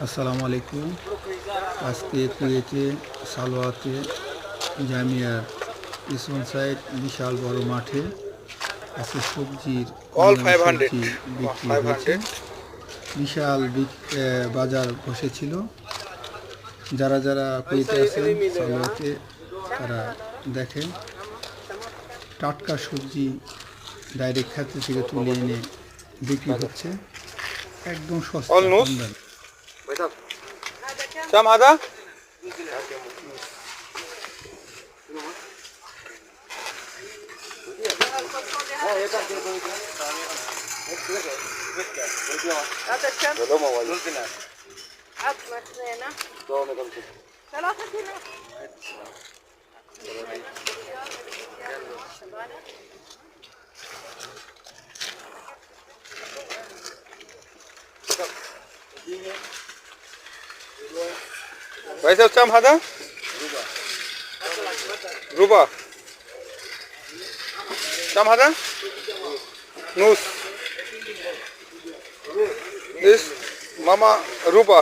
আসসালামু আলাইকুম। আজকে কুয়েতে সালোয়াতে জামিয়ার পিছন সাইড বিশাল বড় মাঠে আজকে সবজির All অন্যান্য 500. সবজি বিক্রি হয়েছে। 500. বিশাল বাজার বসেছিল। যারা যারা কুয়েতে আছেন সালোয়াতে তারা দেখেন টাটকা সবজি ডাইরেক্ট খাদ্য থেকে তুলে এনে বিক্রি হচ্ছে একদম সস্তা All news. কম দামে। Sam hada? Vaisa Sam hada? Ruba. Sam hada? News. This Mama Ruba.